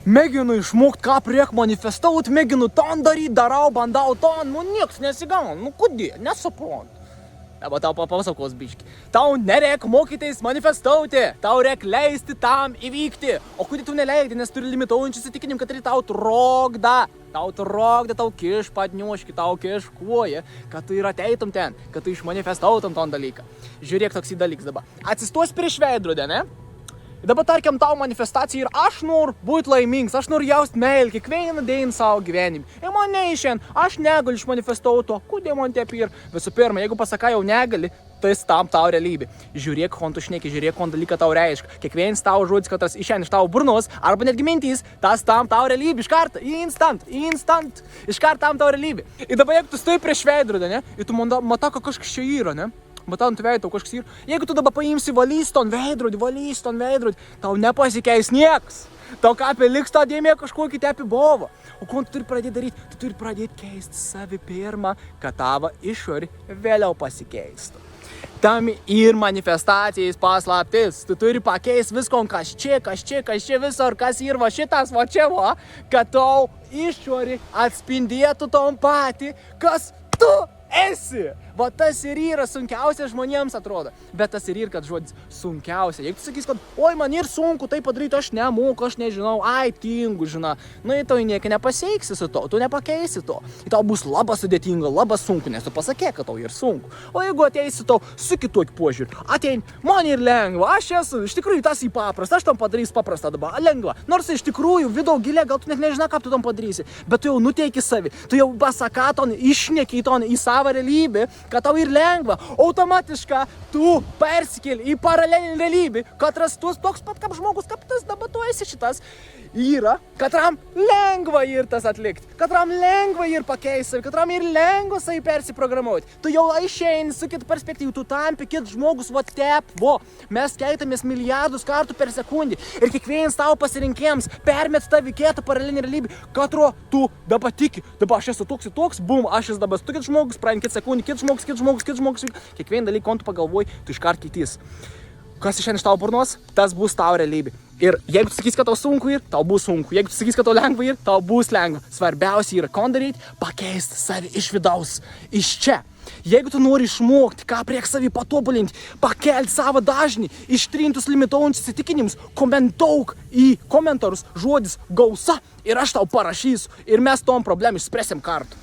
Mėginu išmokti, ką priek manifestauti, mėginu ton daryti, darau, bandau ton, nieks nesigauna, kodėl, nesuprantu. Dabar tau papasakos biški. Tau nereik mokytis manifestauti, tau reik leisti tam įvykti. O kodėl tu neleidi, nes turi limitaujančius įsitikinim, kad tau trokda. Tau kiš patniuoški, tau kiš kuoja, kad tu ir ateitum ten, kad tu išmanifestautum ton dalyką. Žiūrėk toks į dalykas dabar. Atsistos prieš veidrodę, ne? Dabar tarkim tau manifestacija ir aš noriu būti laimingas, aš noriu jausti meilę kiekvieną dieną savo gyvenimą. Ir man neišien, aš negaliu išmanifestauti to, kodėl man taip ir. Visų pirma, jeigu pasakai jau negali, tai tam tau realybė. Žiūrėk, kon tu šneki, žiūrėk, kon dalyką tau reiškia. Kiekvienas tau žodis, kad tas išeina iš tavo burnos, arba netgi mintys, tas tam tau realybė. Iš karto, instant. Iš karto tam tau realybė. Ir dabar jeigu tu stai prieš veidrodę, ne? Ir tu matai, kad kažkas čia yra, ne? Matai, ant veido kažkas yra. Jeigu tu dabar paimsi valys ton veidrodį, tau nepasikeis nieks. Tau kapė liks tą dėmė kažkokį tepi bovo. O ko tu turi pradėti daryti? Tu turi pradėti keisti savi pirmą, kad tavo išorį vėliau pasikeistų. Tam ir manifestacijais paslaptis. Tu turi pakeisti visko, kas čia visur, kas ir va šitas va čia va, kad tau išorį atspindėtų tom patį, kas tu esi. Va tas ir yra sunkiausia žmonėms atrodo. Bet tas ir kad žodis sunkiausia. Jeigu tu sakys, kad oi man ir sunku tai padaryti, aš nemoku, aš nežinau, tingu, žinau. Ir tau nieko nepasieksi su to, tu nepakeisi to. Ir tau bus labai sudėtinga, labai sunku, nes tu pasakė, kad tau ir sunku. O jeigu ateisi tau su kitokiu požiūriu, atein, man ir lengva, aš esu, iš tikrųjų tas į paprastą, aš tam padarysiu paprastą dabar, lengva. Nors iš tikrųjų vidau gilė, gal tu net nežinai, ką tu tam padarysi, bet tu jau nuteiki savi, tu jau pasakai ton, išneki ton į savo realybę, kad tau ir lengva, automatiškai tu persikeli į paralelinį realybę, kad rastus toks pat kaip žmogus, kaip tas dabar tu esi šitas, yra, katram lengva ir tas atlikti, katram lengva ir pakeisti, katram ir lengva savi persiprogramuoti. Tu jau išeini su kitų perspektyvų, tu tampi kit žmogus, mes keitamės milijardus kartų per sekundį ir kiekvienas tavo pasirinkėjams permet tavį kitą paralelinį realybę, katro tu dabar tiki, dabar aš esu toks ir toks, bum, aš esu dabar tu kit žmogus, praein kit sekundį, kit žmogus, kiekvieną dalyką, kon tu pagalvoji, tu iškart keitys. Kas išeina iš tavo burnos, tas bus tavo realybė. Ir jeigu tu sakys, kad tau sunku ir, tau bus sunku. Jeigu tu sakys, kad tau lengva ir, tau bus lengva. Svarbiausia yra kon daryti, pakeisti savi iš vidaus, iš čia. Jeigu tu nori išmokti, ką priek savi patobulinti, pakelti savo dažnį, ištrintus limitaujančius įsitikinimus, komentuok į komentarus žodis gausa ir aš tau parašysiu ir mes tom problemą išspręsim kartu.